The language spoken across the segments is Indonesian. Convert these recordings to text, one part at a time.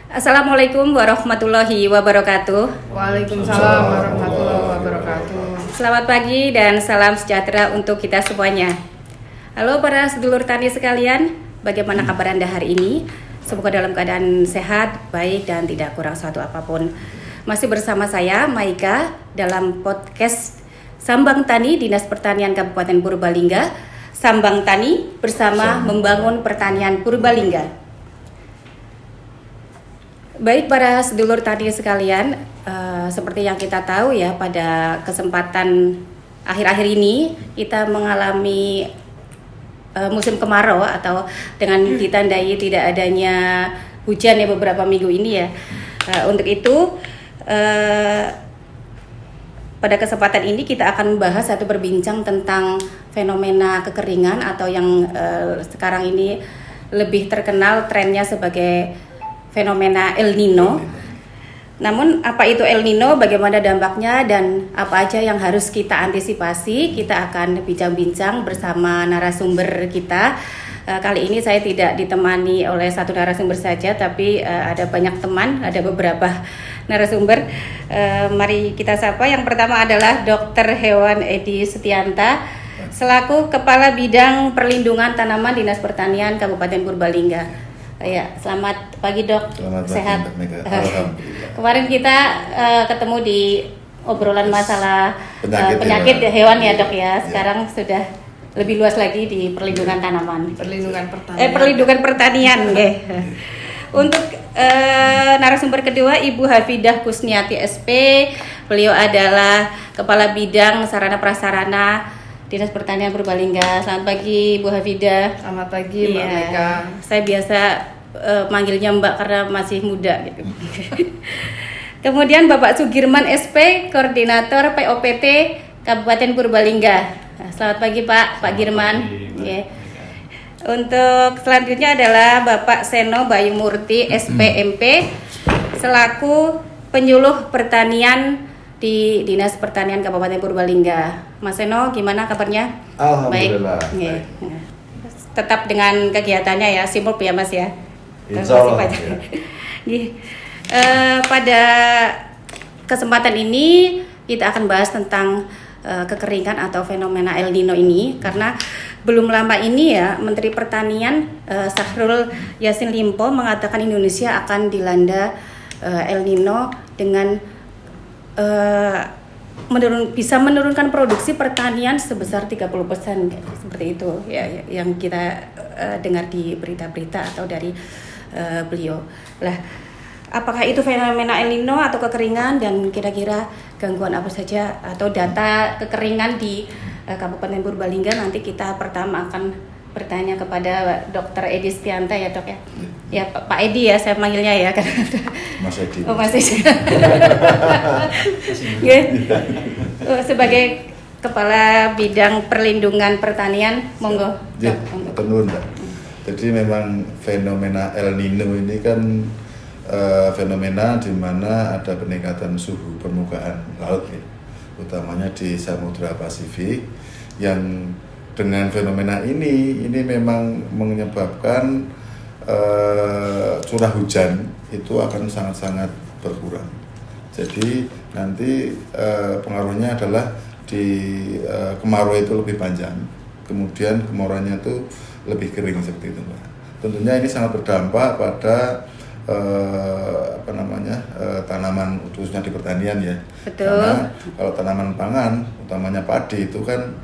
Assalamualaikum warahmatullahi wabarakatuh. Waalaikumsalam warahmatullahi wabarakatuh. Selamat pagi dan salam sejahtera untuk kita semuanya. Halo para sedulur tani sekalian, bagaimana kabar Anda hari ini? Semoga dalam keadaan sehat, baik dan tidak kurang suatu apapun. Masih bersama saya Maika dalam podcast Sambang Tani Dinas Pertanian Kabupaten Purbalingga. Sambang Tani bersama membangun pertanian Purbalingga. Baik para sedulur tani sekalian, seperti yang kita tahu ya, pada kesempatan akhir-akhir ini kita mengalami musim kemarau atau dengan ditandai tidak adanya hujan ya beberapa minggu ini ya. Untuk itu pada kesempatan ini kita akan membahas atau berbincang tentang fenomena kekeringan atau yang sekarang ini lebih terkenal trennya sebagai fenomena El Nino. Namun apa itu El Nino, bagaimana dampaknya dan apa aja yang harus kita antisipasi, kita akan bincang-bincang bersama narasumber kita. Kali ini saya tidak ditemani oleh satu narasumber saja, tapi ada banyak teman, ada beberapa narasumber. Mari kita sapa. Yang pertama adalah Dr. Hewan Edi Setianta selaku Kepala Bidang Perlindungan Tanaman Dinas Pertanian Kabupaten Purbalingga. Ya, selamat pagi Dok. Selamat Sehat. pagi, Alhamdulillah. Kemarin kita ketemu di obrolan masalah penyakit hewan ya Dok ya. Sekarang sudah lebih luas lagi di perlindungan tanaman. Perlindungan pertanian. Okay. Untuk narasumber kedua Ibu Hafidah Kusniati SP. Beliau adalah Kepala Bidang Sarana Prasarana Dinas Pertanian Purbalingga. Selamat pagi Bu Hafidah. Selamat pagi Mbak Maika. Saya biasa manggilnya Mbak karena masih muda gitu. Kemudian Bapak Sugirman SP, Koordinator POPT Kabupaten Purbalingga. Selamat pagi Pak Girman. Okay. Untuk selanjutnya adalah Bapak Seno Bayu Murti SPMP selaku Penyuluh Pertanian di Dinas Pertanian Kabupaten Purbalingga. Mas Seno, gimana kabarnya? Alhamdulillah. Baik. Tetap dengan kegiatannya ya, sibuk ya Mas ya. Insya Allah. Pada kesempatan ini kita akan bahas tentang kekeringan atau fenomena El Nino ini, karena belum lama ini ya Menteri Pertanian Syahrul Yassin Limpo mengatakan Indonesia akan dilanda El Nino dengan bisa menurunkan produksi pertanian sebesar 30%, seperti itu ya, yang kita dengar di berita-berita atau dari beliau. Lah, apakah itu fenomena El Nino atau kekeringan dan kira-kira gangguan apa saja atau data kekeringan di Kabupaten Purbalingga? Nanti kita pertama akan bertanya kepada Dr. Edi Setianta ya Dok ya. Ya Pak Edi ya saya manggilnya ya kan. Mas Edi. Oh Mas Edi. Sebagai Kepala Bidang Perlindungan Pertanian, monggo. Ya, tenun Mbak. Jadi memang fenomena El Nino ini kan fenomena di mana ada peningkatan suhu permukaan laut ya, utamanya di Samudra Pasifik, yang dengan fenomena ini memang menyebabkan curah hujan itu akan sangat-sangat berkurang. Jadi nanti pengaruhnya adalah di kemarau itu lebih panjang, kemudian kemarauannya itu lebih kering seperti itu, Mbak. Tentunya ini sangat berdampak pada tanaman khususnya di pertanian ya. Betul. Karena kalau tanaman pangan, utamanya padi itu kan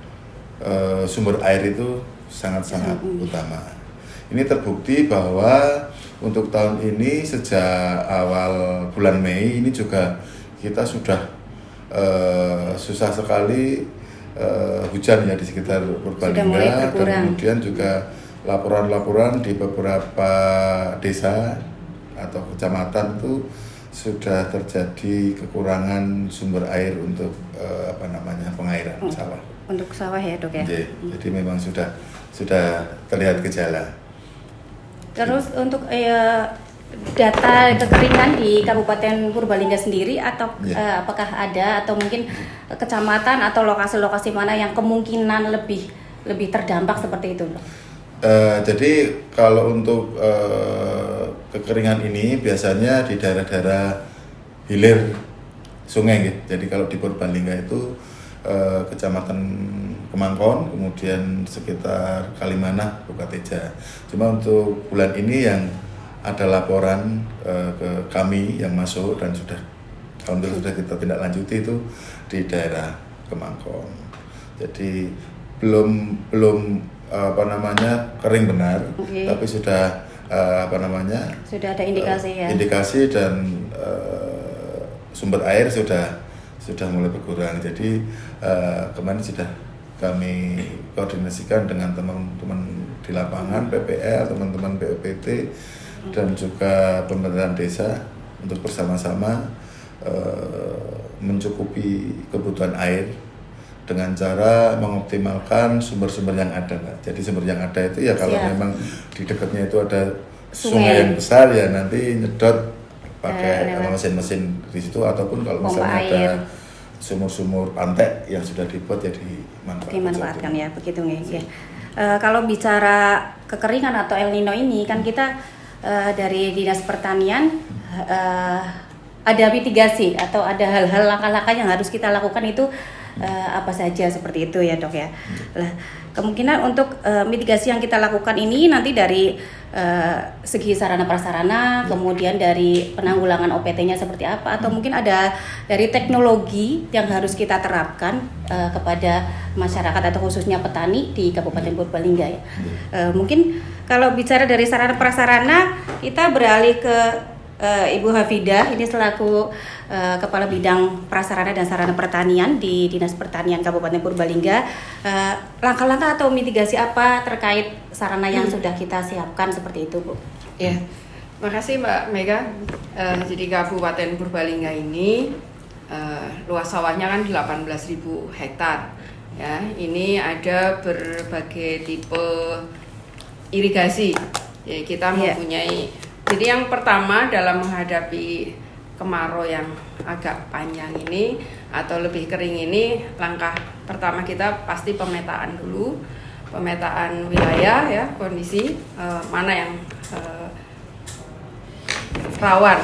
sumber air itu sangat-sangat utama. Ini terbukti bahwa untuk tahun ini sejak awal bulan Mei ini juga kita sudah susah sekali hujan ya di sekitar Purbalingga, dan kemudian juga laporan-laporan di beberapa desa atau kecamatan itu sudah terjadi kekurangan sumber air untuk pengairan sawah. Untuk sawah ya Dok ya. Jadi memang sudah terlihat gejala. Terus untuk data kekeringan di Kabupaten Purbalingga sendiri atau apakah ada atau mungkin kecamatan atau lokasi-lokasi mana yang kemungkinan lebih terdampak seperti itu? Jadi kalau untuk kekeringan ini biasanya di daerah-daerah hilir sungai gitu. Jadi kalau di Purbalingga itu Kecamatan Kemangkon, kemudian sekitar Kalimanah, Bukateja. Cuma untuk bulan ini yang ada laporan ke kami yang masuk dan alhamdulillah sudah kita tindak lanjuti itu di daerah Kemangkon. Jadi belum kering benar, tapi sudah sudah ada indikasi ya. Indikasi dan sumber air sudah mulai berkurang. Jadi kemarin sudah kami koordinasikan dengan teman-teman di lapangan, PPL, teman-teman BPT dan juga pemerintahan desa untuk bersama-sama mencukupi kebutuhan air dengan cara mengoptimalkan sumber-sumber yang ada, Mbak. Jadi sumber yang ada itu ya kalau memang di dekatnya itu ada sungai yang besar ya nanti nyedot pakai mesin-mesin di situ, ataupun kalau misalnya ada sumur-sumur pantai yang sudah dibuat ya dimanfaatkan ya, begitu ya. Kalau bicara kekeringan atau El Nino ini kan kita dari Dinas Pertanian ada mitigasi atau ada hal-hal langkah-langkah yang harus kita lakukan itu apa saja seperti itu ya, Dok ya. Lah, kemungkinan untuk mitigasi yang kita lakukan ini nanti dari segi sarana prasarana, kemudian dari penanggulangan OPT-nya seperti apa, atau mungkin ada dari teknologi yang harus kita terapkan kepada masyarakat atau khususnya petani di Kabupaten Purbalingga ya. Mungkin kalau bicara dari sarana prasarana, kita beralih ke Ibu Hafidah ini selaku Kepala Bidang Prasarana dan Sarana Pertanian di Dinas Pertanian Kabupaten Purbalingga. Langkah-langkah atau mitigasi apa terkait sarana yang sudah kita siapkan seperti itu, Bu? Ya, makasih Mbak Mega. Jadi Kabupaten Purbalingga ini luas sawahnya kan 18.000 hektar. Ya, ini ada berbagai tipe irigasi. Ya, kita mempunyai. Jadi yang pertama dalam menghadapi kemarau yang agak panjang ini atau lebih kering ini, langkah pertama kita pasti pemetaan dulu, pemetaan wilayah ya, kondisi mana yang rawan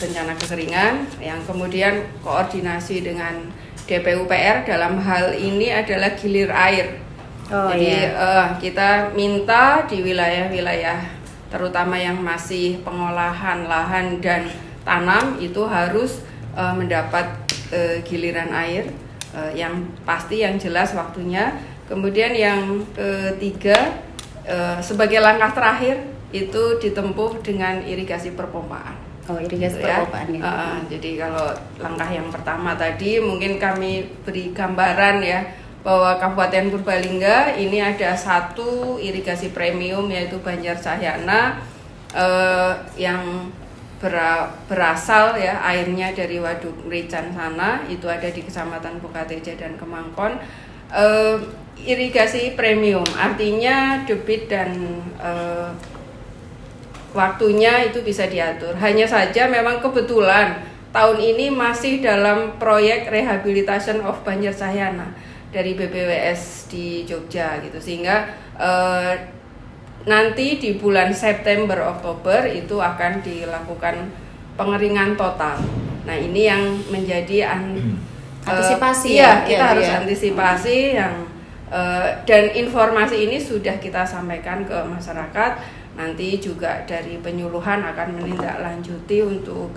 bencana kekeringan, yang kemudian koordinasi dengan DPUPR dalam hal ini adalah gilir air. Jadi kita minta di wilayah-wilayah terutama yang masih pengolahan lahan dan tanam itu harus mendapat giliran air yang pasti, yang jelas waktunya. Kemudian yang ketiga sebagai langkah terakhir itu ditempuh dengan irigasi perpompaan. Irigasi perpompaan ya. Jadi kalau langkah yang pertama tadi mungkin kami beri gambaran ya, bahwa Kabupaten Purbalingga ini ada satu irigasi premium yaitu Banjar Cahyana yang berasal ya airnya dari Waduk Merican sana, itu ada di Kecamatan Bukateja dan Kemangkon. Irigasi premium artinya debit dan waktunya itu bisa diatur. Hanya saja memang kebetulan tahun ini masih dalam proyek rehabilitation of Banjar Cahyana dari BPWS di Jogja gitu, sehingga nanti di bulan September Oktober itu akan dilakukan pengeringan total. Nah ini yang menjadi antisipasi kita harus antisipasi yang dan informasi ini sudah kita sampaikan ke masyarakat. Nanti juga dari penyuluhan akan menindaklanjuti untuk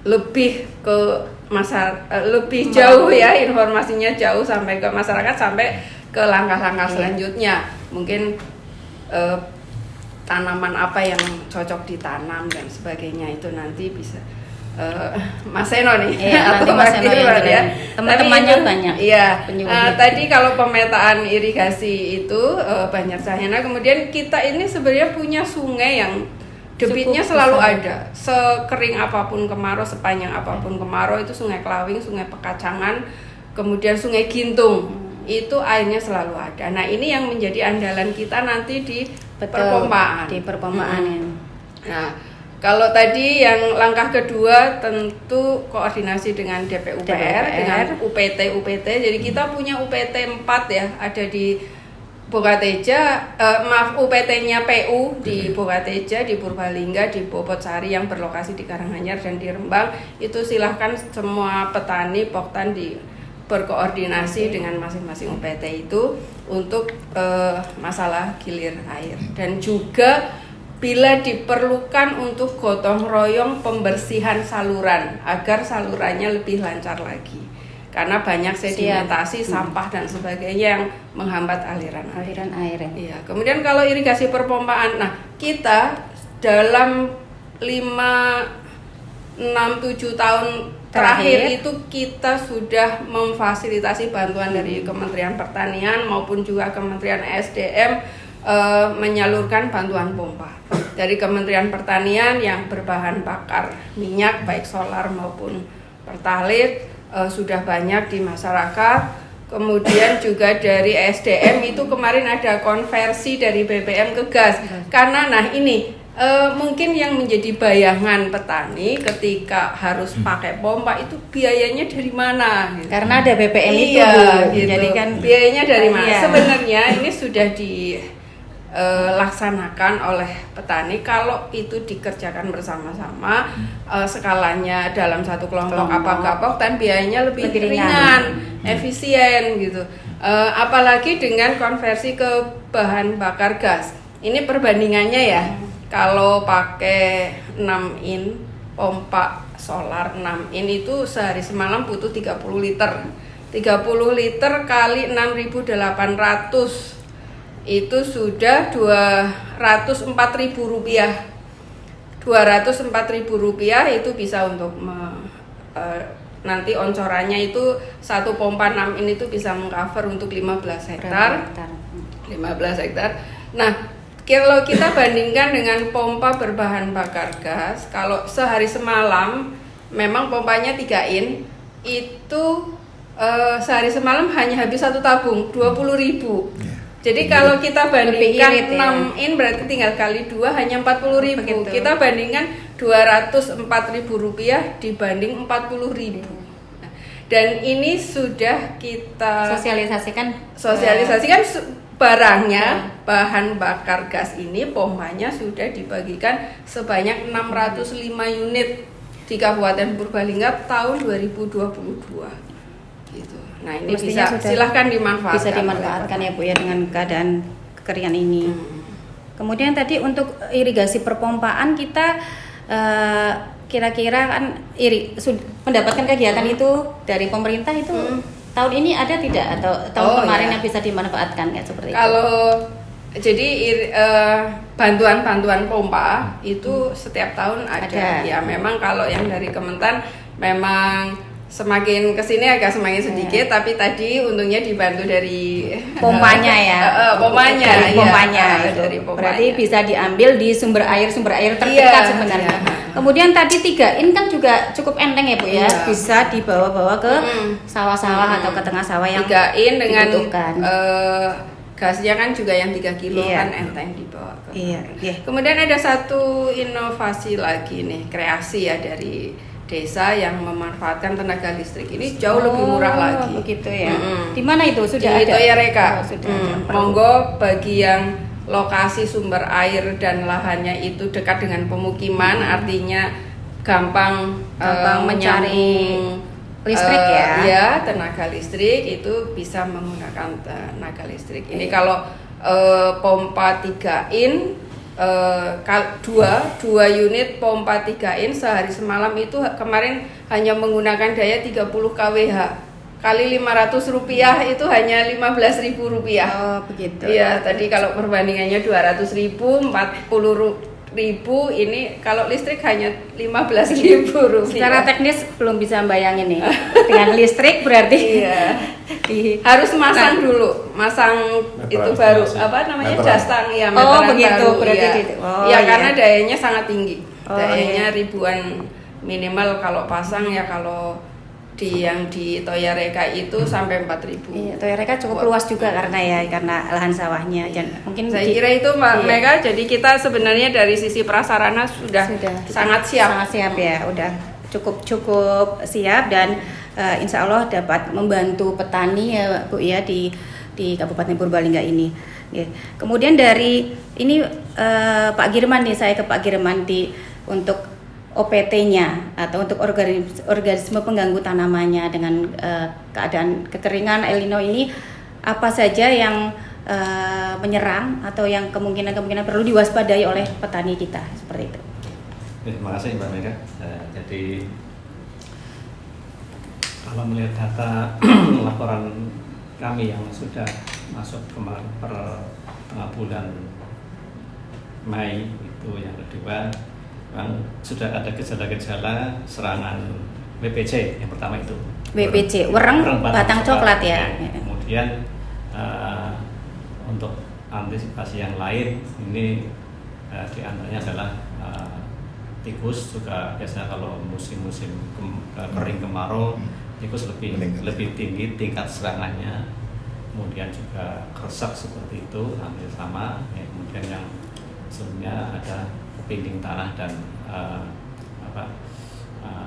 lebih ke lebih jauh ya, informasinya jauh sampai ke masyarakat, sampai ke langkah-langkah selanjutnya. Mungkin tanaman apa yang cocok ditanam dan sebagainya itu nanti bisa Mas Seno nih. Nanti Mas Seno ya. Teman-temannya banyak. Iya. Tadi kalau pemetaan irigasi itu Banjar Cahyana, kemudian kita ini sebenarnya punya sungai yang debitnya selalu ada, sekering apapun kemarau, sepanjang apapun kemarau, itu Sungai Klawing, Sungai Pekacangan, kemudian Sungai Gintung, itu airnya selalu ada. Nah ini yang menjadi andalan kita nanti di perpompaan. Di perpompaan ya. Nah kalau tadi yang langkah kedua tentu koordinasi dengan DPUPR, dengan UPT. Jadi kita punya UPT 4 ya, ada di Bogateja, UPT-nya PU di Bogateja, di Purbalingga, di Bobotsari yang berlokasi di Karanganyar dan di Rembang, itu silahkan semua petani Poktan berkoordinasi dengan masing-masing UPT itu untuk masalah gilir air. Dan juga bila diperlukan untuk gotong royong pembersihan saluran agar salurannya lebih lancar lagi. Karena banyak sedimentasi, sampah dan sebagainya yang menghambat aliran air. Iya. Kemudian kalau irigasi perpompaan, nah kita dalam 5, 6, 7 tahun terakhir itu kita sudah memfasilitasi bantuan dari Kementerian Pertanian maupun juga Kementerian SDM menyalurkan bantuan pompa. Dari Kementerian Pertanian yang berbahan bakar minyak baik solar maupun pertalit sudah banyak di masyarakat. Kemudian juga dari SDM itu kemarin ada konversi dari BBM ke gas. Karena nah ini mungkin yang menjadi bayangan petani ketika harus pakai pompa itu biayanya dari mana? Gitu. Karena ada BBM itu, gitu. Jadi kan biayanya dari mana? Sebenarnya ini sudah dilaksanakan oleh petani kalau itu dikerjakan bersama-sama, skalanya dalam satu kelompok apa Poktan biayanya lebih ringan, efisien gitu. Apalagi dengan konversi ke bahan bakar gas. Ini perbandingannya ya. Kalau pakai 6 in pompa solar 6 in itu sehari semalam butuh 30 liter. 30 liter kali 6.800 itu sudah Rp204.000. Rp204.000 itu bisa untuk nanti oncorannya itu satu pompa 6 in itu bisa mengcover untuk 15 hektar. 15 hektar. Nah, kalau kita bandingkan dengan pompa berbahan bakar gas, kalau sehari semalam memang pompanya 3 in itu sehari semalam hanya habis satu tabung 20.000. Jadi kalau kita bandingkan 6 in berarti tinggal kali 2 hanya 40.000. Kita bandingkan Rp204.000 dibanding 40.000. Dan ini sudah kita sosialisasikan barangnya, bahan bakar gas ini pompanya sudah dibagikan sebanyak 605 unit di Kabupaten Purbalingga tahun 2022. Gitu. Nah ini silahkan dimanfaatkan. Bisa dimanfaatkan ya Bu ya dengan keadaan kekeringan ini. Kemudian tadi untuk irigasi perpompaan kita kira-kira kan mendapatkan kegiatan itu dari pemerintah itu tahun ini ada tidak atau tahun kemarin yang bisa dimanfaatkan kayak seperti kalau itu? Jadi bantuan-bantuan pompa itu setiap tahun ada. Ya memang kalau yang dari Kementan memang semakin kesini agak semakin sedikit, tapi tadi untungnya dibantu dari pompanya ya. Pompanya. Dari pompanya. Berarti bisa diambil di sumber air terdekat sebenarnya. Kemudian tadi 3 in kan juga cukup enteng ya Bu ya, bisa dibawa-bawa ke sawah-sawah atau ke tengah sawah yang 3 in dengan gasnya kan juga yang 3 kilo kan enteng dibawa ke. Kemudian ada satu inovasi lagi nih, kreasi ya dari desa yang memanfaatkan tenaga listrik ini jauh lebih murah lagi. Begitu ya. Di mana itu sudah ada? Di Toyareka. Monggo bagi yang lokasi sumber air dan lahannya itu dekat dengan pemukiman, artinya gampang mencari listrik ya, tenaga listrik itu bisa menggunakan tenaga listrik. Ini kalau pompa 3 in 2 unit pompa 3 in sehari semalam itu kemarin hanya menggunakan daya 30 kWh kali Rp500 itu hanya Rp15.000. Oh begitu. Iya tadi kalau perbandingannya 200.000, 40.000 ini kalau listrik hanya Rp15.000. Secara teknis belum bisa bayangin nih. Dengan listrik berarti harus masang dulu, itu baru apa namanya jastang ya. Begitu baru, berarti karena dayanya sangat tinggi, dayanya ribuan minimal kalau pasang ya. Kalau yang di Toyareka itu sampai 4.000. Iya, Toyareka cukup luas juga karena lahan sawahnya. Dan mungkin saya kira itu mereka. Jadi kita sebenarnya dari sisi prasarana sudah sangat siap. Sangat siap ya, udah cukup siap dan insya Allah dapat membantu petani ya Bu ya di Kabupaten Purbalingga ini. Ya. Kemudian dari ini Pak Girman nih, saya ke Pak Girman untuk OPT-nya atau untuk organisme pengganggu tanamannya dengan keadaan kekeringan El Nino ini, apa saja yang menyerang atau yang kemungkinan perlu diwaspadai oleh petani kita seperti itu. Terima kasih Mbak Mega. Jadi kalau melihat data laporan kami yang sudah masuk kemarin per bulan Mei itu yang kedua, memang sudah ada gejala-gejala serangan WPC yang pertama itu. WPC, wereng batang coklat ya. Kemudian untuk antisipasi yang lain ini diantaranya adalah tikus juga biasanya kalau musim-musim kering kemarau tikus lebih tinggi tingkat serangannya, kemudian juga kresek seperti itu hampir sama ya. Kemudian yang sebelumnya ada kepinding tanah dan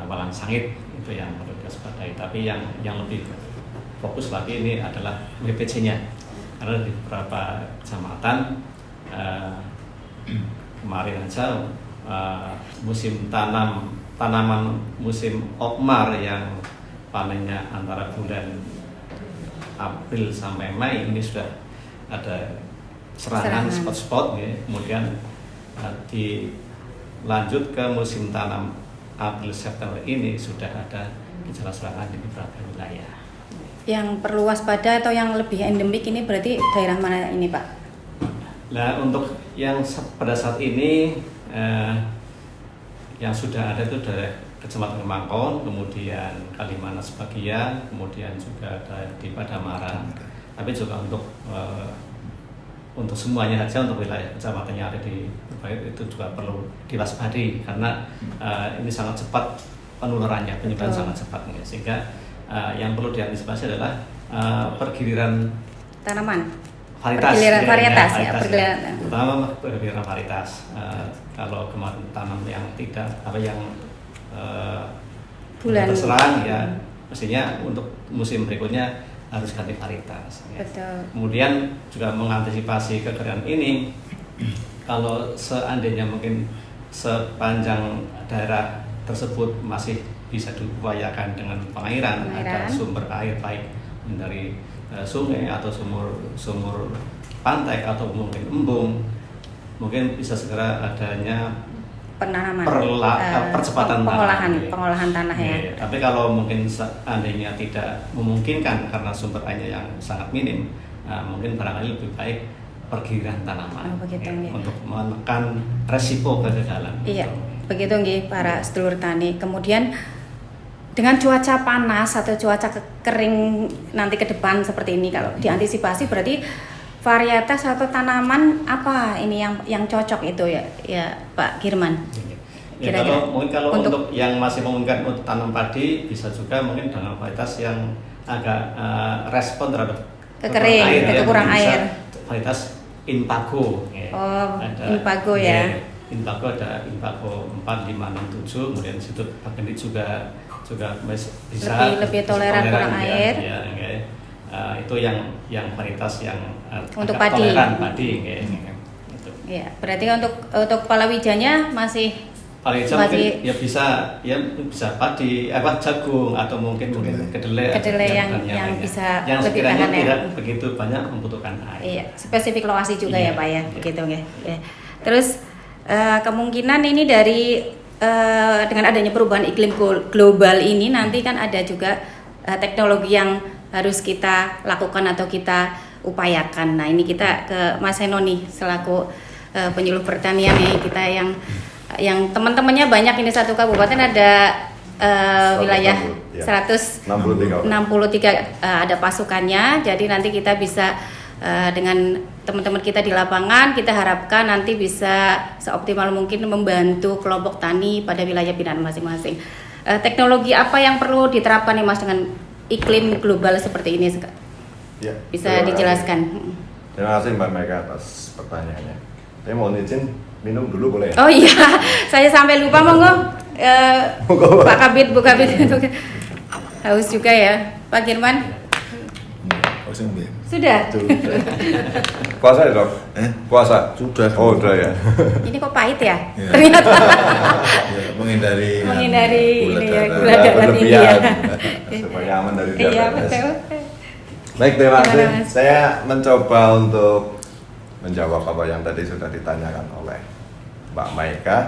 walang sangit itu yang perlu diwaspadai. Tapi yang lebih fokus lagi ini adalah WPC-nya, karena di beberapa kecamatan kemarin aja musim tanaman musim okmar yang panennya antara bulan April sampai Mei ini sudah ada serangan spot-spot ya. Kemudian dilanjut ke musim tanam April September ini sudah ada gejala serangan di beberapa wilayah. Yang perlu waspada atau yang lebih endemik ini berarti daerah mana ini Pak? Nah untuk yang pada saat ini yang sudah ada itu dari Kecamatan Kemangkon, kemudian Kalimanan sebagian, kemudian juga ada di Padamara. Tapi juga untuk semuanya saja, untuk wilayah kecamatan yang ada di Berbagai itu juga perlu diwaspadai karena ini sangat cepat penularannya, penyebaran sangat cepat, sehingga yang perlu diantisipasi adalah pergiliran tanaman. Varietas, terutama pergiliran varietas. Kalau kemarin tanam yang tidak yang bulan terserang ya, mestinya untuk musim berikutnya harus ganti varietas. Ya. Kemudian juga mengantisipasi kekeringan ini, kalau seandainya mungkin sepanjang daerah tersebut masih bisa diupayakan dengan pengairan, ada sumber air baik dari sungai atau sumur pantai atau mungkin embung, mungkin bisa segera adanya penanaman, percepatan pengolahan tanah ya. Tapi kalau mungkin seandainya tidak memungkinkan karena sumber airnya yang sangat minim, mungkin barangkali lebih baik pergiliran tanaman untuk menekan resiko kegagalan. Iya, begitu nggih para sedulur tani. Kemudian dengan cuaca panas atau cuaca kering nanti ke depan seperti ini, kalau diantisipasi berarti varietas atau tanaman apa ini yang cocok itu ya Pak Girman? Ya, kalau untuk yang masih memungkinkan untuk tanam padi bisa juga mungkin dengan varietas yang agak respon terhadap kekurangan air. Varietas Impago. Impago ya. Impago ada Impago 4, 5, 6, 7, kemudian situ bagian ini juga bisa lebih toleran kurang air. Ya, itu yang varietas yang untuk padi. Gitu. Ya, berarti untuk palawijanya masih ya bisa padi jagung atau mungkin kedelai yang bisa yang lebih tahan tidak begitu banyak membutuhkan air. Iya, spesifik lokasi juga ya Pak ya, begitu ya. Terus kemungkinan ini dari dengan adanya perubahan iklim global ini nanti kan ada juga teknologi yang harus kita lakukan atau kita upayakan. Nah ini kita ke Mas Heno nih selaku penyuluh pertanian nih, kita yang teman-temannya banyak, ini satu kabupaten ada wilayah 163 ada pasukannya. Jadi nanti kita bisa dengan teman-teman kita di lapangan, kita harapkan nanti bisa seoptimal mungkin membantu kelompok tani pada wilayah binaan masing-masing. Teknologi apa yang perlu diterapkan nih Mas dengan iklim global seperti ini? Ya, bisa dijelaskan. Terima kasih Mbak Mega atas pertanyaannya. Saya mohon izin minum dulu boleh? Oh iya, saya sampai lupa, monggo. Pak Kabid, Bu Kabid, haus juga ya, Pak Girman. Puasa ya? Sudah. Puasa ya dok? Puasa? Sudah. Oh udah ya. Ini kok pahit ya? Ya. Ternyata Ya, menghindari ini ya, darah. gula darah tinggi ya. Supaya aman dari Iya diabetes. betul. Baik, terima Gimana, kasih. Mas? Saya mencoba untuk menjawab apa yang tadi sudah ditanyakan oleh Mbak Maika,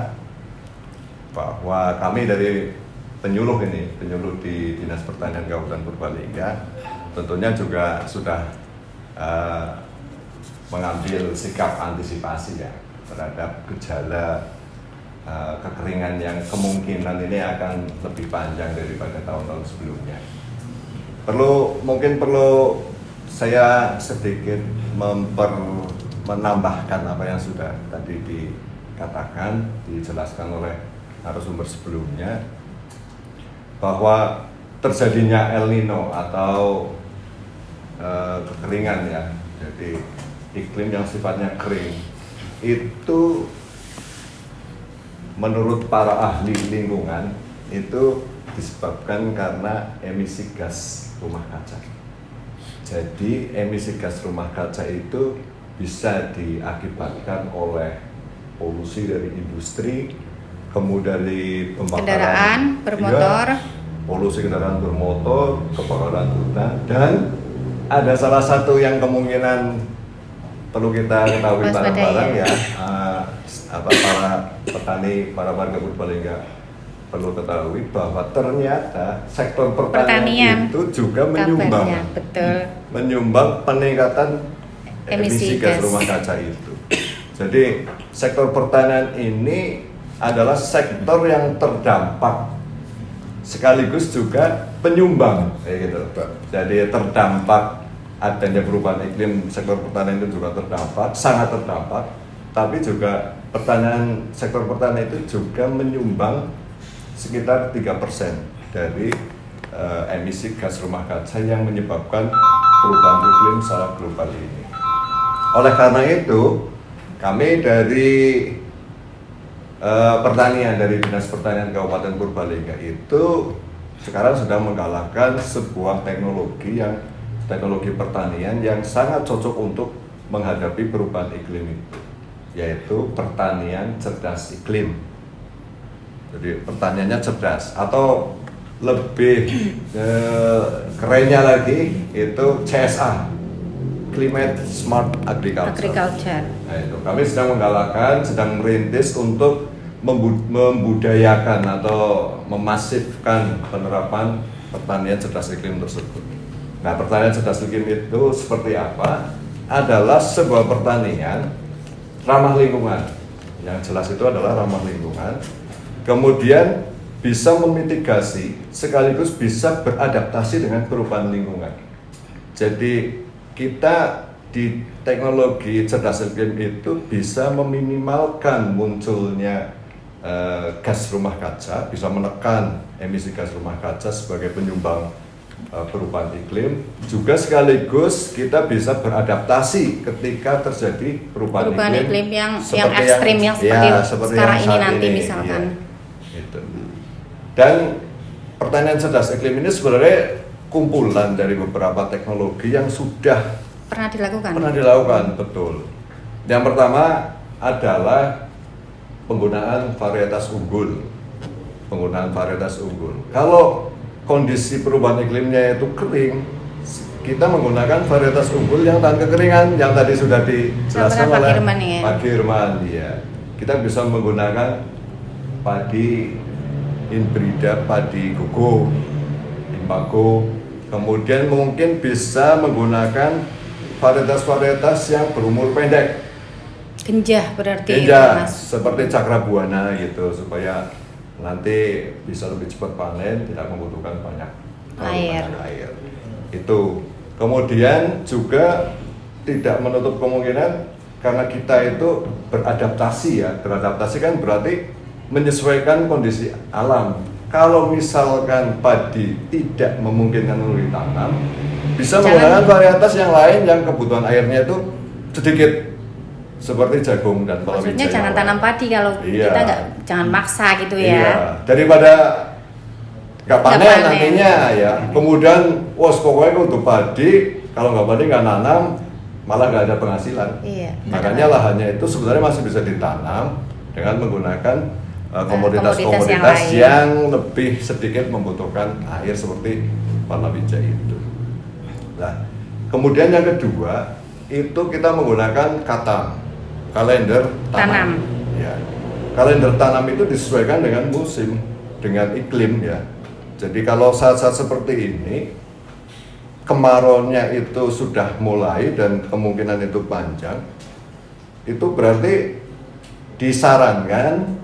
bahwa kami dari penyuluh di Dinas Pertanian Kabupaten Purbalingga tentunya juga sudah mengambil sikap antisipasi ya terhadap gejala kekeringan yang kemungkinan ini akan lebih panjang daripada tahun-tahun sebelumnya. Mungkin perlu saya sedikit menambahkan apa yang sudah tadi dikatakan, dijelaskan oleh narasumber sebelumnya, bahwa terjadinya El Nino atau kekeringan ya, jadi iklim yang sifatnya kering itu menurut para ahli lingkungan itu disebabkan karena emisi gas rumah kaca. Jadi emisi gas rumah kaca itu bisa diakibatkan oleh polusi dari industri, kemudian dari pembakaran Kendaraan bermotor, polusi kendaraan bermotor, kebakaran hutan, dan ada salah satu yang kemungkinan perlu kita ketahui bareng-bareng ya, para petani, para warga Purbalingga perlu ketahui bahwa ternyata sektor pertanian itu juga menyumbang peningkatan emisi gas rumah kaca itu. Jadi sektor pertanian ini adalah sektor yang terdampak sekaligus juga penyumbang kayak gitu. Jadi terdampak adanya perubahan iklim, sektor pertanian itu juga terdampak, sangat terdampak. Tapi juga sektor pertanian itu juga menyumbang sekitar 3% dari emisi gas rumah kaca yang menyebabkan perubahan iklim secara global ini. Oleh karena itu, kami dari pertanian, dari Dinas Pertanian Kabupaten Purbalingga itu sekarang sedang menggalakkan sebuah teknologi pertanian yang sangat cocok untuk menghadapi perubahan iklim itu, yaitu pertanian cerdas iklim. Jadi pertaniannya cerdas, atau lebih kerennya lagi itu CSA, Climate Smart Agriculture. Nah, itu kami sedang menggalakkan, sedang merintis untuk membudayakan atau memasifkan penerapan pertanian cerdas iklim tersebut. Nah, pertanian cerdas iklim itu seperti apa? Adalah sebuah pertanian ramah lingkungan. Yang jelas itu adalah ramah lingkungan. Kemudian bisa memitigasi sekaligus bisa beradaptasi dengan perubahan lingkungan. Jadi kita di teknologi cerdas iklim itu bisa meminimalkan munculnya gas rumah kaca, bisa menekan emisi gas rumah kaca sebagai penyumbang perubahan iklim, juga sekaligus kita bisa beradaptasi ketika terjadi perubahan iklim yang ekstrim yang seperti sekarang ini nanti misalkan. Ya, gitu. Dan pertanian cerdas iklim ini sebenarnya kumpulan dari beberapa teknologi yang sudah pernah dilakukan, betul. Yang pertama adalah penggunaan varietas unggul. Kalau kondisi perubahan iklimnya itu kering, kita menggunakan varietas unggul yang tahan kekeringan, yang tadi sudah dijelaskan oleh Pak Girman. Ya. Kita bisa menggunakan padi hibrida, padi gogo, impago. Kemudian mungkin bisa menggunakan varietas-varietas yang berumur pendek. Genjah berarti. Seperti cakrabuana gitu, supaya nanti bisa lebih cepat panen, tidak membutuhkan banyak air. Itu. Kemudian juga tidak menutup kemungkinan karena kita itu beradaptasi ya. Beradaptasi kan berarti menyesuaikan kondisi alam. Kalau misalkan padi tidak memungkinkan untuk ditanam, bisa menggunakan varietas yang lain yang kebutuhan airnya itu sedikit, seperti jagung dan palawija. Maksudnya jangan tanam padi kalau kita jangan maksa gitu ya. Iya. Daripada nggak panen nantinya ya. Kemudian pokoknya untuk padi kalau nggak padi nggak nanam, malah nggak ada penghasilan. Iya. Makanya lahannya itu sebenarnya masih bisa ditanam dengan menggunakan komoditas-komoditas yang lebih sedikit membutuhkan air seperti palawija itu. Nah, kemudian yang kedua itu kita menggunakan kalender tanam. Ya. Kalender tanam itu disesuaikan dengan musim, dengan iklim ya. Jadi kalau saat-saat seperti ini kemarauannya itu sudah mulai dan kemungkinan itu panjang, itu berarti disarankan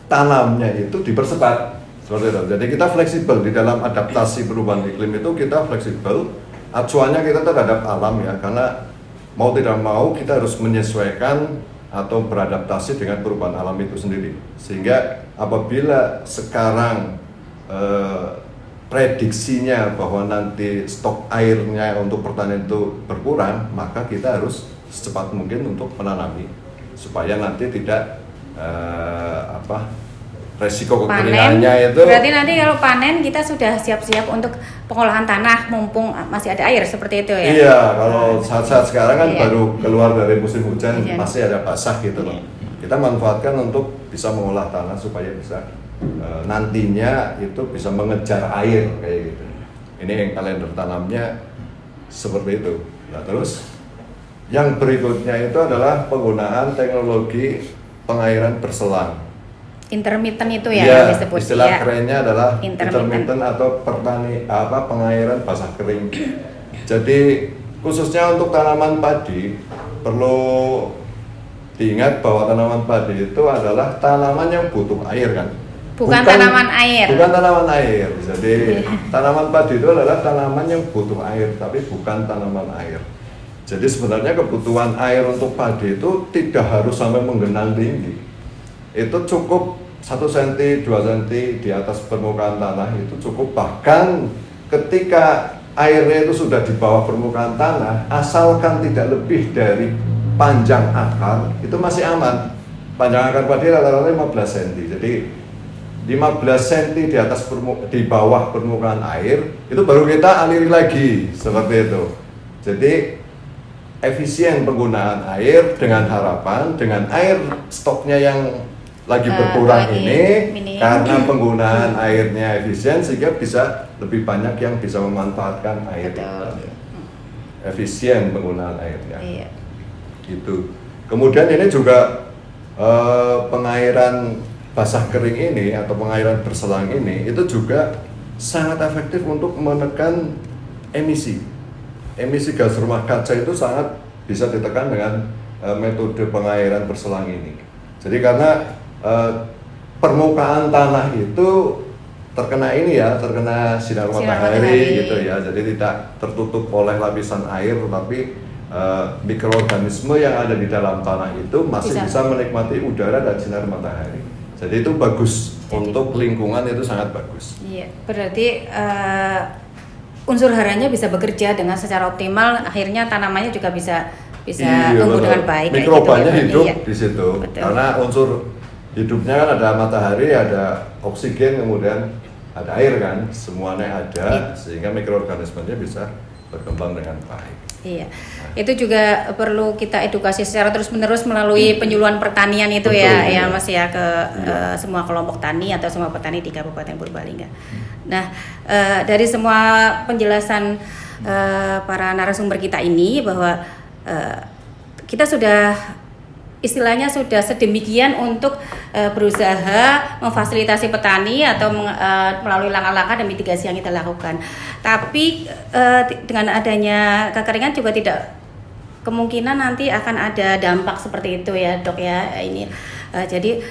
tanamnya itu dipercepat seperti itu. Jadi kita fleksibel di dalam adaptasi perubahan iklim itu, kita fleksibel, acuannya kita terhadap alam ya, karena mau tidak mau kita harus menyesuaikan atau beradaptasi dengan perubahan alam itu sendiri. Sehingga apabila sekarang prediksinya bahwa nanti stok airnya untuk pertanian itu berkurang, maka kita harus secepat mungkin untuk menanami supaya nanti tidak resiko kekeringannya itu. Berarti nanti kalau panen kita sudah siap-siap untuk pengolahan tanah mumpung masih ada air seperti itu ya? Iya, kalau saat-saat sekarang kan baru keluar dari musim hujan, masih ada basah gitu loh. Kita manfaatkan untuk bisa mengolah tanah supaya bisa nantinya itu bisa mengejar air kayak gitu. Ini yang kalender tanamnya seperti itu. Nah, terus yang berikutnya itu adalah penggunaan teknologi pengairan berselang. Intermittent itu ya, disebut. Istilah kerennya adalah intermittent atau pengairan basah kering. Jadi khususnya untuk tanaman padi perlu diingat bahwa tanaman padi itu adalah tanaman yang butuh air kan. Bukan tanaman air. Bukan tanaman air. Jadi tanaman padi itu adalah tanaman yang butuh air, tapi bukan tanaman air. Jadi sebenarnya kebutuhan air untuk padi itu tidak harus sampai menggenang tinggi. Itu cukup 1 cm, 2 cm di atas permukaan tanah itu cukup. Bahkan ketika airnya itu sudah di bawah permukaan tanah, asalkan tidak lebih dari panjang akar, itu masih aman. Panjang akar padi rata-rata 15 cm. Jadi 15 cm di bawah permukaan air, itu baru kita aliri lagi seperti itu. Jadi efisien penggunaan air dengan harapan dengan air stoknya yang lagi berkurang ini karena penggunaan airnya efisien sehingga bisa lebih banyak yang bisa memanfaatkan air. Efisien penggunaan airnya. Iya. Gitu. Kemudian ini juga pengairan basah kering ini atau pengairan berselang ini itu juga sangat efektif untuk menekan emisi gas rumah kaca itu sangat bisa ditekan dengan metode pengairan berselang ini. Jadi karena permukaan tanah itu terkena sinar matahari gitu ya. Jadi tidak tertutup oleh lapisan air, tetapi mikroorganisme yang ada di dalam tanah itu masih bisa menikmati udara dan sinar matahari. Jadi itu bagus untuk lingkungan, itu sangat bagus. Iya, berarti unsur haranya bisa bekerja dengan secara optimal, akhirnya tanamannya juga bisa tumbuh dengan baik. Mikrobanya hidup di situ. Betul. Karena unsur hidupnya kan ada matahari, ada oksigen, kemudian ada air kan, semuanya ada, sehingga mikroorganismenya bisa berkembang dengan baik. Iya, itu juga perlu kita edukasi secara terus-menerus melalui penyuluhan pertanian itu. Betul, ya Mas ya, ke semua kelompok tani atau semua petani di Kabupaten Purbalingga. Nah, dari semua penjelasan para narasumber kita ini bahwa kita sudah istilahnya sudah sedemikian untuk berusaha memfasilitasi petani atau melalui langkah-langkah dan mitigasi yang kita lakukan. Tapi dengan adanya kekeringan juga tidak kemungkinan nanti akan ada dampak seperti itu ya Dok ya. Ini jadi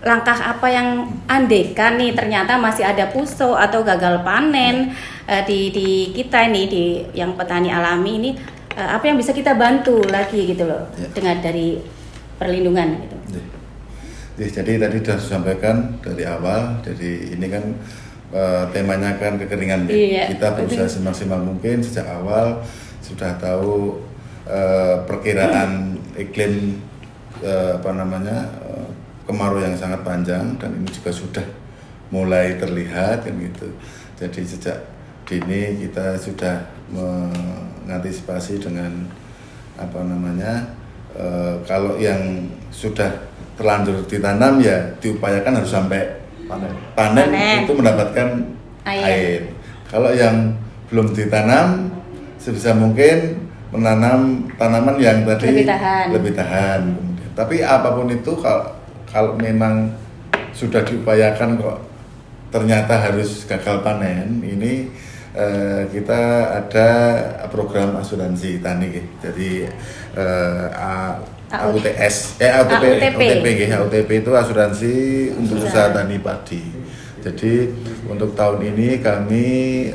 langkah apa yang andekan nih ternyata masih ada puso atau gagal panen di kita ini, di yang petani alami ini, apa yang bisa kita bantu lagi gitu loh dengan dari perlindungan gitu. Jadi tadi sudah disampaikan dari awal, jadi ini kan temanya kan kekeringan. Kita berusaha semaksimal mungkin sejak awal sudah tahu perkiraan iklim kemarau yang sangat panjang, dan ini juga sudah mulai terlihat kan gitu. Jadi sejak dini kita sudah mengantisipasi dengan apa namanya, kalau yang sudah terlanjur ditanam ya diupayakan harus sampai panen. Itu mendapatkan air. Kalau yang belum ditanam sebisa mungkin menanam tanaman yang tadi lebih tahan. Kemudian, tapi apapun itu kalau memang sudah diupayakan kok ternyata harus gagal panen, ini kita ada program asuransi tani. Jadi AUTP itu asuransi untuk usaha tani padi. Jadi untuk tahun ini kami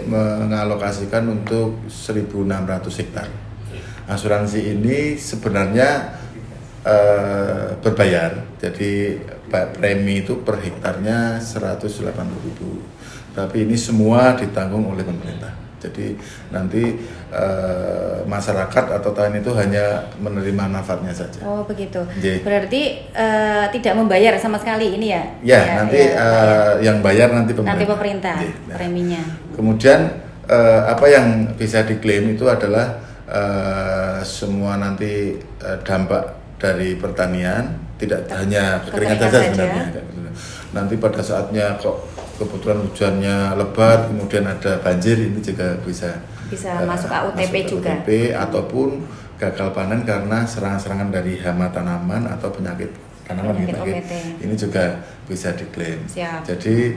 mengalokasikan untuk 1.600 hektar. Asuransi ini sebenarnya berbayar, jadi premi itu per hektarnya 180.000, tapi ini semua ditanggung oleh pemerintah. Jadi nanti masyarakat atau tani itu hanya menerima manfaatnya saja. Oh begitu. Berarti tidak membayar sama sekali ini ya? Ya, nanti yang bayar nanti pemerintah. Nanti pemerintah preminya. Kemudian apa yang bisa diklaim itu adalah semua nanti dampak dari pertanian, tidak hanya kekeringan saja sebenarnya. Nanti pada saatnya kok kebetulan hujannya lebat, kemudian ada banjir, ini juga bisa masuk AUTP juga. Ataupun gagal panen karena serangan-serangan dari hama tanaman atau penyakit tanaman. Ini juga bisa diklaim. Jadi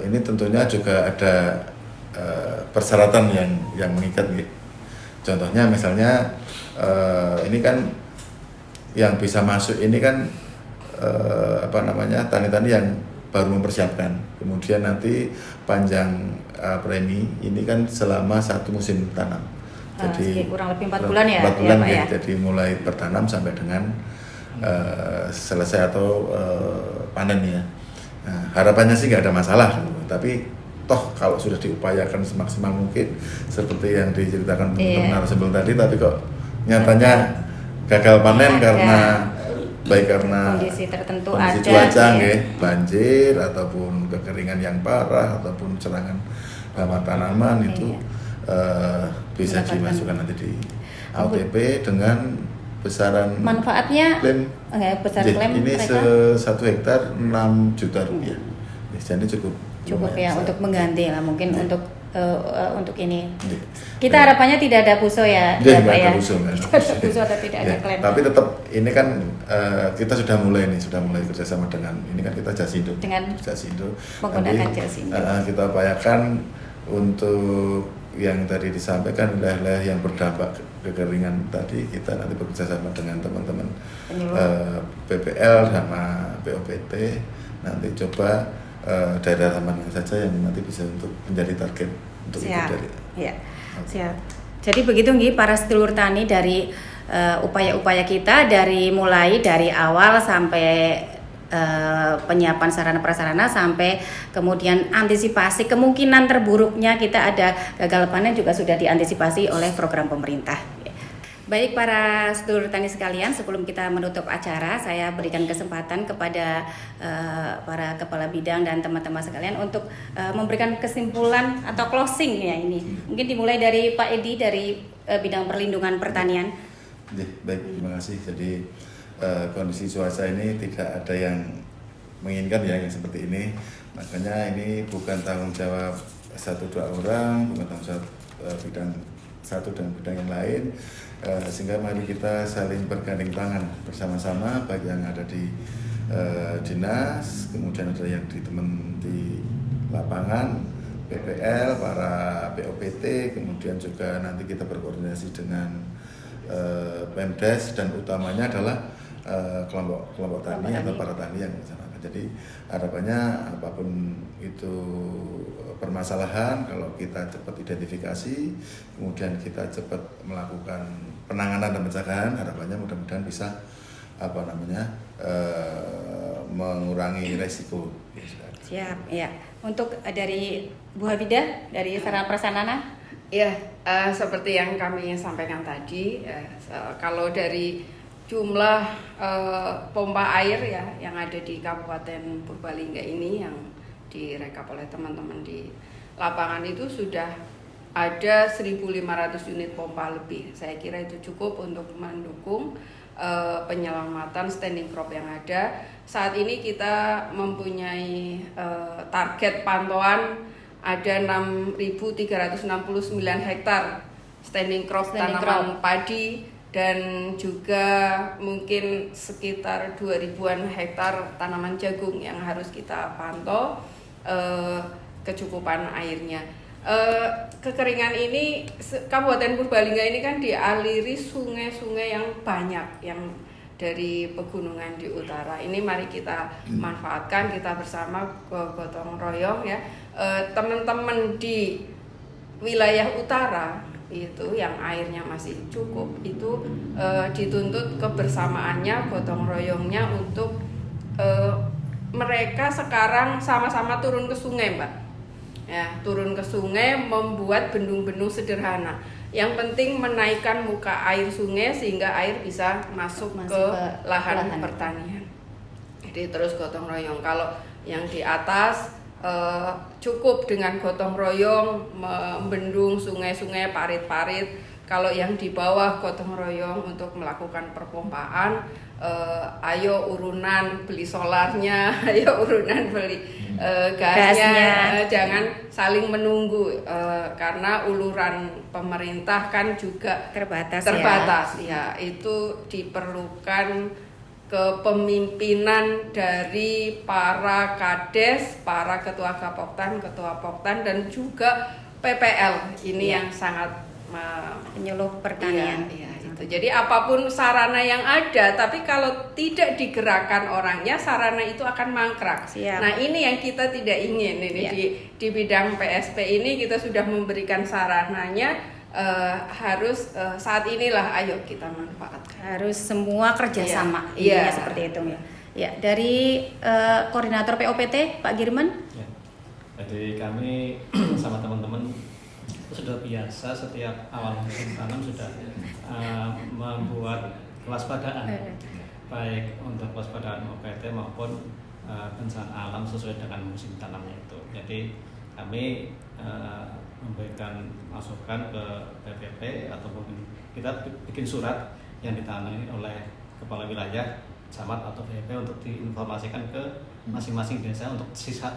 ini tentunya juga ada persyaratan yang mengikat. Contohnya misalnya ini kan yang bisa masuk ini kan tani-tani yang baru mempersiapkan. Kemudian nanti panjang premi ini kan selama 1 musim tanam. Jadi kurang lebih 4 bulan ya. 4 bulan ya, Pak, ya. Jadi mulai bertanam sampai dengan selesai atau panen ya. Nah, harapannya sih nggak ada masalah, tapi toh kalau sudah diupayakan semaksimal mungkin seperti yang diceritakan teman-teman narasumber tadi, tapi kok nyatanya gagal panen karena kondisi tertentu, kondisi cuaca, banjir ataupun kekeringan yang parah ataupun serangan hama tanaman itu bisa dimasukkan nanti di AUTP dengan besaran manfaatnya klaim. Besar klaim ini mereka 1 hektar 6 juta rupiah. Jadi cukup ya untuk mengganti lah mungkin untuk ini. Kita harapannya tidak ada puso ya, Pak ya. Puso atau tidak ada klaim. Tapi tetap ini kan kita sudah mulai kerjasama dengan ini kan kita Jasindo menggunakan Jasindo. Kita upayakan untuk yang tadi disampaikan wilayah yang berdampak kekeringan tadi, kita nanti bekerjasama dengan teman-teman PPL sama POPT nanti coba daerah mana saja yang nanti bisa untuk menjadi target untuk Siap. Jadi begitu nggih para sedulur tani, dari upaya-upaya kita mulai dari awal sampai penyiapan sarana prasarana sampai kemudian antisipasi kemungkinan terburuknya kita ada gagal panen juga sudah diantisipasi oleh program pemerintah. Baik para sedulur tani sekalian, sebelum kita menutup acara, saya berikan kesempatan kepada para kepala bidang dan teman-teman sekalian untuk memberikan kesimpulan atau closing ya ini. Mungkin dimulai dari Pak Edi dari bidang perlindungan pertanian. Baik, terima kasih. Jadi kondisi cuaca ini tidak ada yang menginginkan ya yang seperti ini. Makanya ini bukan tanggung jawab 1-2 orang, bukan tanggung jawab bidang satu dan bidang yang lain. Sehingga mari kita saling bergandeng tangan bersama-sama, baik yang ada di dinas, kemudian ada yang di teman di lapangan, PPL, para POPT, kemudian juga nanti kita berkoordinasi dengan Pemdes, dan utamanya adalah kelompok tani atau para tani yang bersama. Jadi harapannya apapun itu permasalahan, kalau kita cepat identifikasi, kemudian kita cepat melakukan penanganan dan pencegahan, harapannya mudah-mudahan bisa mengurangi resiko. Siap, ya. Untuk dari Bu Hafidah dari Sarana Prasarana. Ya, seperti yang kami sampaikan tadi, kalau dari jumlah pompa air ya yang ada di Kabupaten Purbalingga ini yang direkap oleh teman-teman di lapangan itu sudah ada 1.500 unit pompa lebih. Saya kira itu cukup untuk mendukung penyelamatan standing crop yang ada. Saat ini kita mempunyai target pantauan ada 6.369 hektar standing crop tanaman padi, dan juga mungkin sekitar 2.000-an hektar tanaman jagung yang harus kita pantau kecukupan airnya. Kekeringan ini, Kabupaten Purbalingga ini kan dialiri sungai-sungai yang banyak yang dari pegunungan di utara. Ini mari kita manfaatkan, kita bersama gotong royong ya. Teman-teman di wilayah utara itu yang airnya masih cukup, itu dituntut kebersamaannya, gotong royongnya untuk mereka sekarang sama-sama turun ke sungai, Mbak. Ya, turun ke sungai membuat bendung-bendung sederhana. Yang penting menaikkan muka air sungai sehingga air bisa masuk ke lahan pertanian. Jadi terus gotong royong. Kalau yang di atas cukup dengan gotong royong membendung sungai-sungai, parit-parit. Kalau yang di bawah gotong royong untuk melakukan perpompaan, ayo urunan beli solarnya, ayo urunan beli gasnya. Jangan saling menunggu karena uluran pemerintah kan juga terbatas ya. Itu diperlukan kepemimpinan dari para kades, para ketua Gapoktan, ketua Poktan, dan juga PPL ini yang sangat penyuluh pertanian. Iya, itu. Jadi apapun sarana yang ada, tapi kalau tidak digerakkan orangnya, sarana itu akan mangkrak. Siap. Nah, ini yang kita tidak ingin. Ini di bidang PSP ini kita sudah memberikan sarananya, harus saat inilah ayo kita manfaatkan. Harus semua kerjasama. Intinya seperti itu ya. Ya, dari koordinator POPT Pak Girman. Ya. Jadi kami sama teman-teman sudah biasa setiap awal musim tanam sudah membuat kewaspadaan, baik untuk kewaspadaan OPT maupun bencana alam sesuai dengan musim tanamnya itu. Jadi kami memberikan masukan ke PPP ataupun kita bikin surat yang ditangani oleh kepala wilayah, camat atau PPP untuk diinformasikan ke masing-masing desa untuk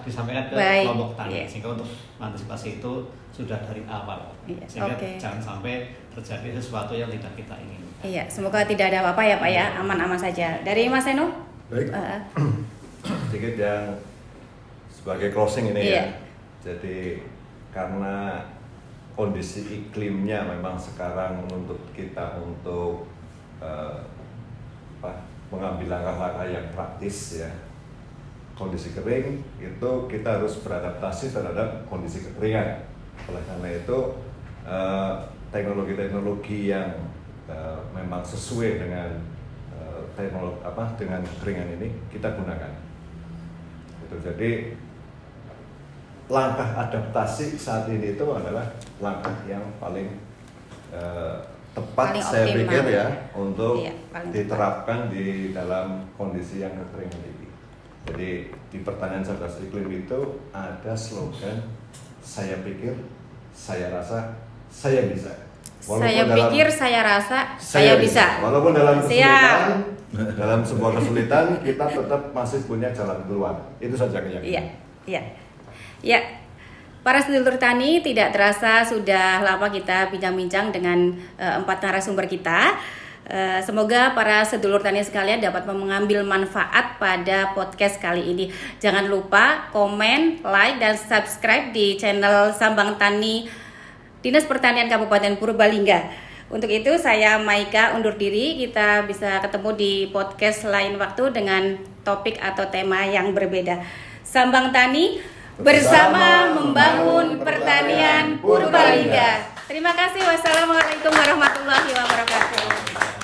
disampaikan ke kelompok tani, sehingga untuk mengantisipasi itu sudah dari awal, sehingga jangan sampai terjadi sesuatu yang tidak kita inginkan. Iya, semoga tidak ada apa-apa ya Pak ya, aman-aman saja. Dari Mas Eno? Baik. Sedikit yang sebagai closing ini ya. Jadi karena kondisi iklimnya memang sekarang menuntut kita untuk mengambil langkah-langkah yang praktis ya. Kondisi kering itu kita harus beradaptasi terhadap kondisi kekeringan. Oleh karena itu teknologi-teknologi yang memang sesuai dengan dengan kekeringan ini kita gunakan. Itu jadi langkah adaptasi saat ini itu adalah langkah yang paling tepat saya pikir ya untuk diterapkan di dalam kondisi yang kekeringan ini. Jadi di pertanian cerdas iklim itu ada slogan saya pikir, saya rasa, saya bisa. Saya pikir, saya rasa, saya bisa. Walaupun dalam kesulitan, dalam sebuah kesulitan kita tetap masih punya jalan keluar. Itu saja keyakinan. Ya. Para sedulur tani, tidak terasa sudah lama kita bincang-bincang dengan 4 narasumber kita. Semoga para sedulur tani sekalian dapat mengambil manfaat pada podcast kali ini. Jangan lupa komen, like, dan subscribe di channel Sambang Tani Dinas Pertanian Kabupaten Purbalingga. Untuk itu saya Maika undur diri. Kita bisa ketemu di podcast lain waktu dengan topik atau tema yang berbeda. Sambang Tani bersama membangun pertanian Purbalingga. Terima kasih. Wassalamualaikum warahmatullahi wabarakatuh.